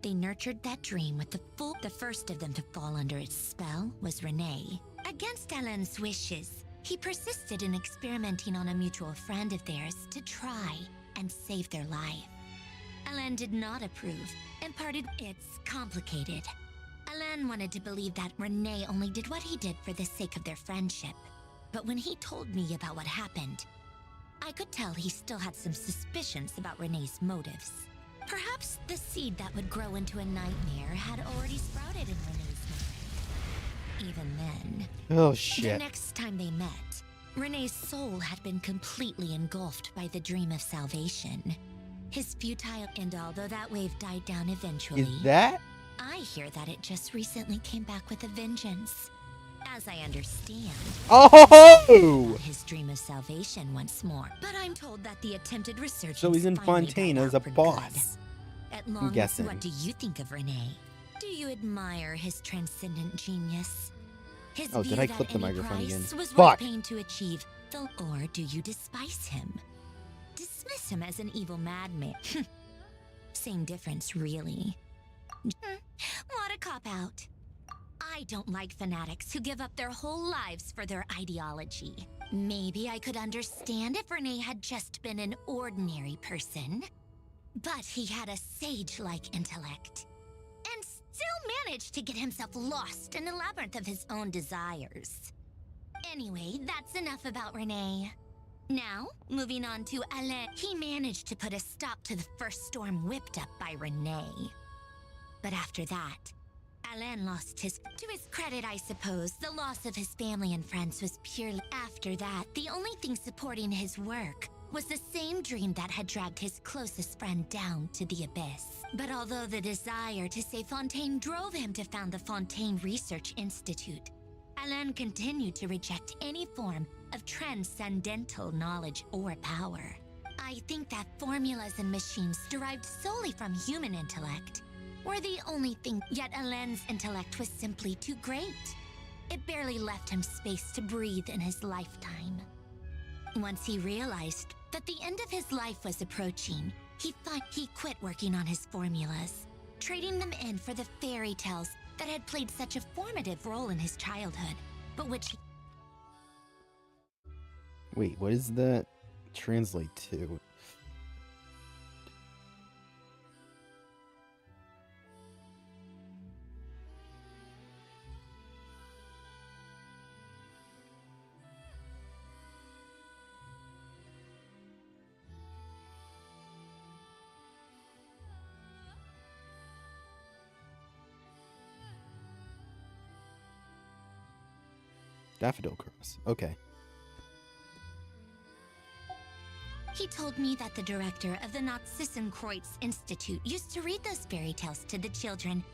They nurtured that dream with the first of them to fall under its spell was Renee. Against Alain's wishes, he persisted in experimenting on a mutual friend of theirs to try and save their life. Alain did not approve, and it's complicated. Alain wanted to believe that Renee only did what he did for the sake of their friendship. But when he told me about what happened, I could tell he still had some suspicions about Renee's motives. Perhaps the seed that would grow into a nightmare had already sprouted in Renee's mind. Even then, Oh the shit. next time they met, Renee's soul had been completely engulfed by the dream of salvation. His futile, and although that wave died down eventually, Is that? I hear that it just recently came back with a vengeance. As I understand, Oh! his dream of salvation once more. But I'm told that the attempted research. So he's in Fontaine as a boss. At long, guessing. what do you think of Renee? Do you admire his transcendent genius? His Oh, view did I that clip the any microphone again? price was Fuck. worth paying to achieve, or do you despise him? Dismiss him as an evil madman. Same difference, really. What a cop-out. I don't like fanatics who give up their whole lives for their ideology. Maybe I could understand if Renee had just been an ordinary person. But he had a sage-like intellect. And still managed to get himself lost in a labyrinth of his own desires. Anyway, that's enough about Renee. Now, moving on to Alain. He managed to put a stop to the first storm whipped up by Renee. But after that, Alain lost his... To his credit, I suppose, the loss of his family and friends was purely... After that, the only thing supporting his work was the same dream that had dragged his closest friend down to the abyss. But although the desire to save Fontaine drove him to found the Fontaine Research Institute, Alain continued to reject any form of transcendental knowledge or power. I think that formulas and machines derived solely from human intellect were the only thing, yet Alain's intellect was simply too great. It barely left him space to breathe in his lifetime. Once he realized that the end of his life was approaching, he quit working on his formulas, trading them in for the fairy tales that had played such a formative role in his childhood, but which... Wait, what does that translate to? Daffodil Cross. Okay. He told me that the director of the Narzissenkreuz Institute used to read those fairy tales to the children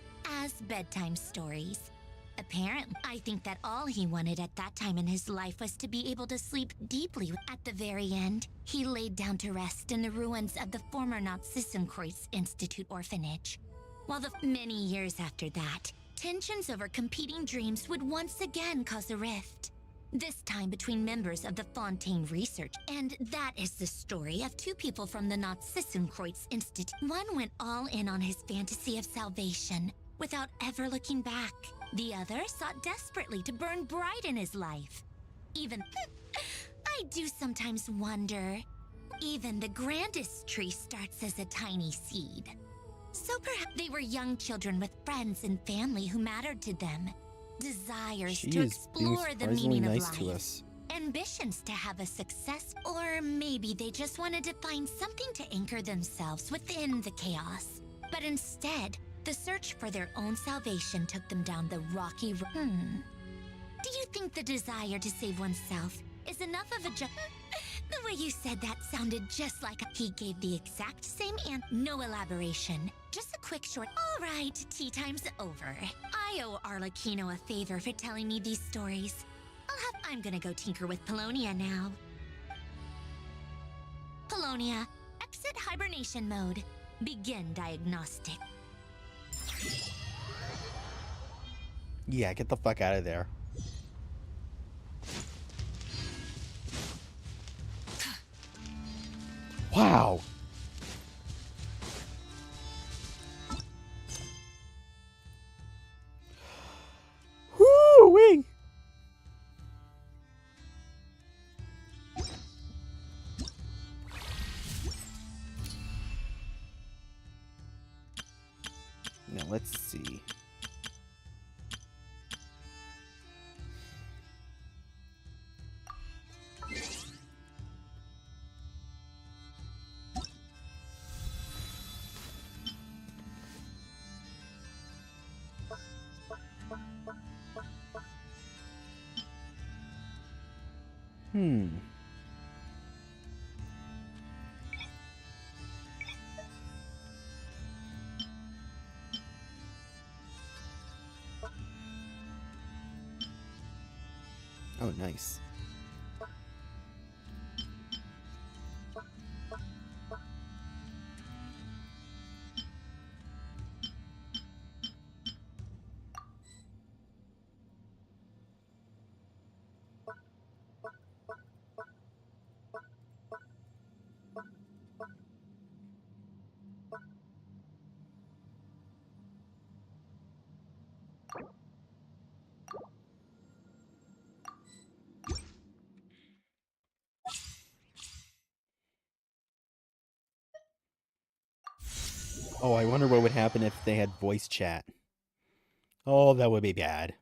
as bedtime stories. Apparently, I think that all he wanted at that time in his life was to be able to sleep deeply. At the very end, he laid down to rest in the ruins of the former Narzissenkreuz Institute orphanage. While many years after that, tensions over competing dreams would once again cause a rift. This time between members of the Fontaine Research. And that is the story of two people from the Narzissenkreuz Institute. One went all in on his fantasy of salvation without ever looking back. The other sought desperately to burn bright in his life. Even... I do sometimes wonder. Even the grandest tree starts as a tiny seed. So perhaps they were young children with friends and family who mattered to them. Desires to explore the meaning of life. To us. Ambitions to have a success. Or maybe they just wanted to find something to anchor themselves within the chaos. But instead, the search for their own salvation took them down the rocky road. Do you think the desire to save oneself is enough of a The way you said that sounded just like he gave the exact same no elaboration. Just a quick short, all right, tea time's over. I owe Arlecchino a favor for telling me these stories. I'm gonna go tinker with Polonia now. Polonia, exit hibernation mode. Begin diagnostic. Yeah, get the fuck out of there. Wow. Woo-wee. Now let's see. Hmm. Oh, nice. Oh, I wonder what would happen if they had voice chat. Oh, that would be bad.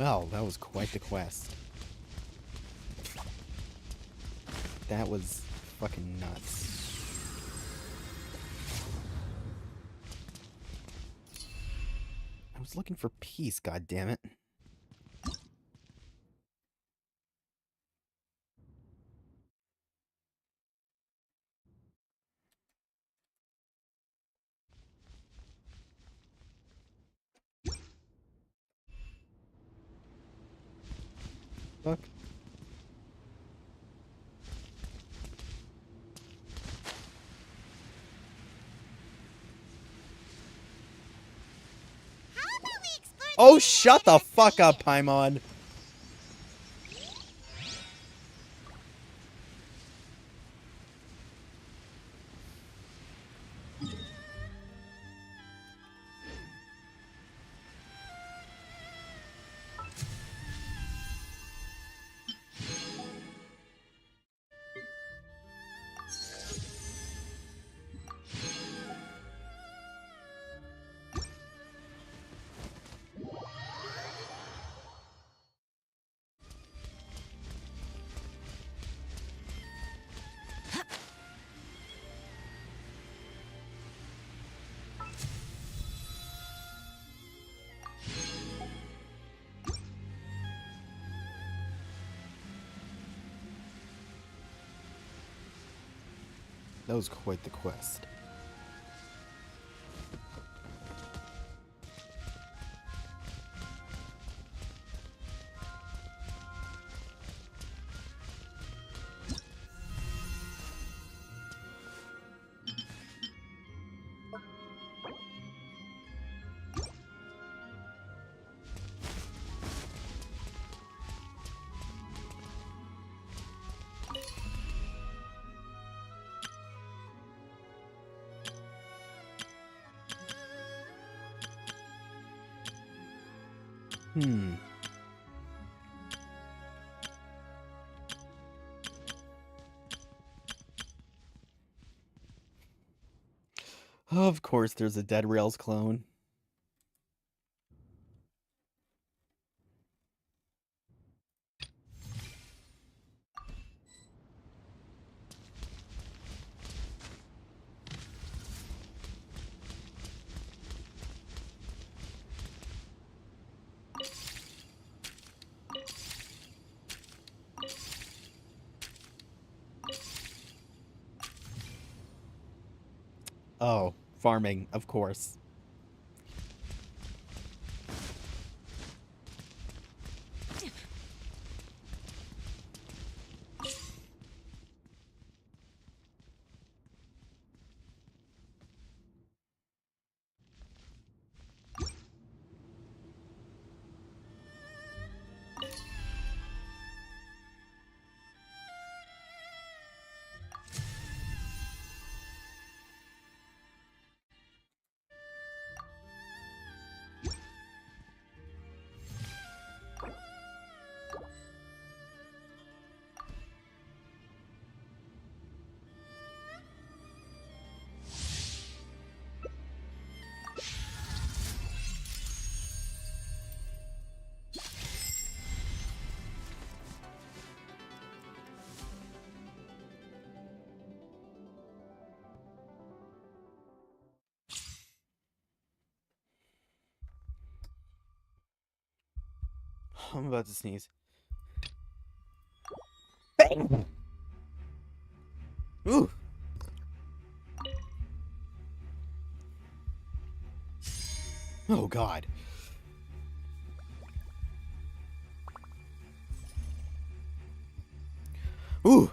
Well, that was quite the quest. That was fucking nuts. I was looking for peace, goddammit. Fuck. How about we explore the Oh, area shut the that's fuck up, needed? Paimon. That was quite the quest. Hmm. Of course, there's a Dead Rails clone. Oh, farming, of course. I'm about to sneeze. Bang! Ooh. Oh God. Ooh.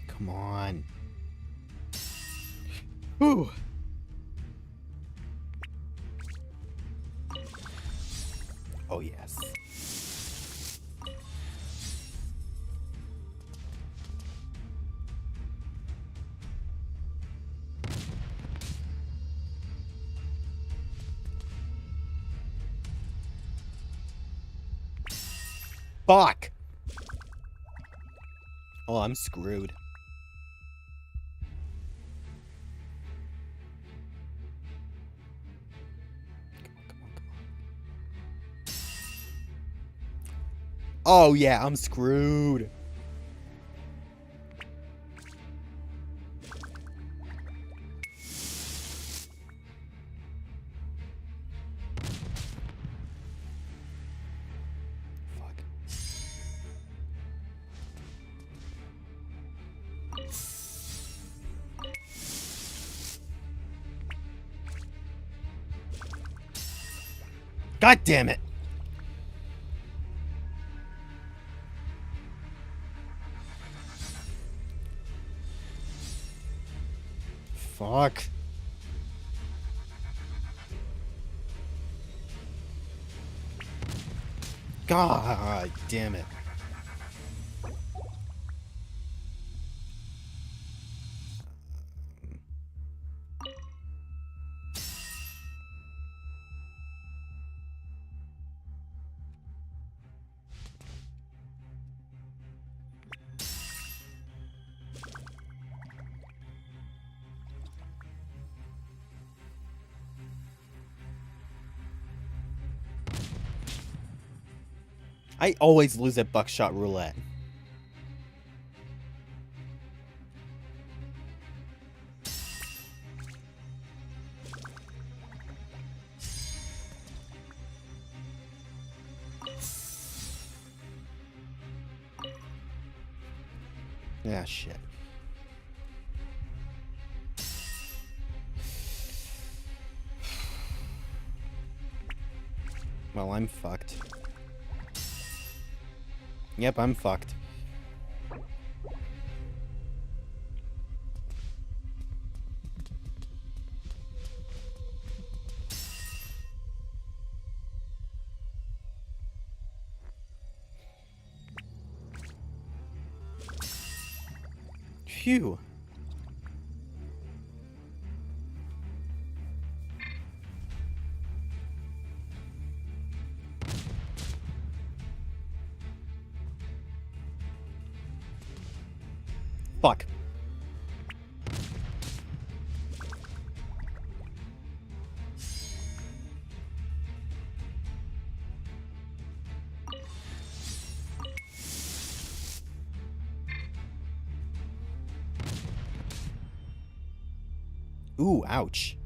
Come on. Ooh. Oh yes. Fuck. Oh, I'm screwed. Oh yeah, I'm screwed. Fuck. God damn it. Fuck. God damn it. I always lose at buckshot roulette. Yeah, shit. Well, I'm fucked. Yep, I'm fucked. Phew. Fuck. Ooh, ouch.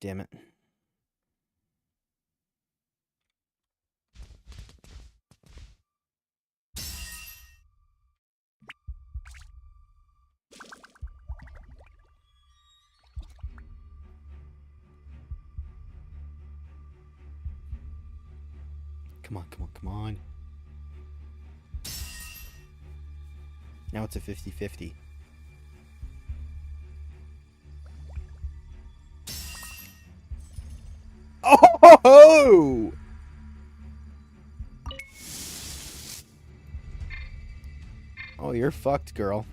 Damn it. Come on, come on, come on. Now it's a 50-50. Oh! Oh, you're fucked, girl.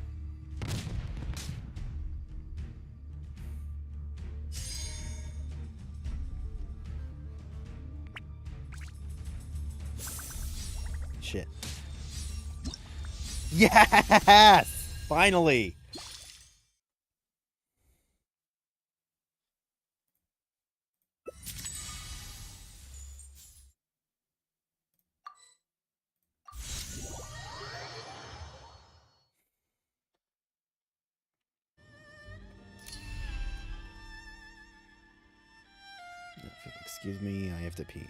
Shit. Yes! Finally! Excuse me, I have to pee.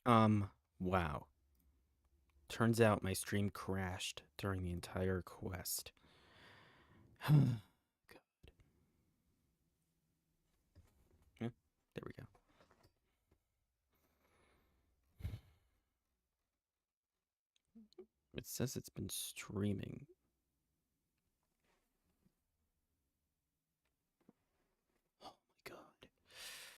Wow. Turns out my stream crashed during the entire quest. God. There we go. It says it's been streaming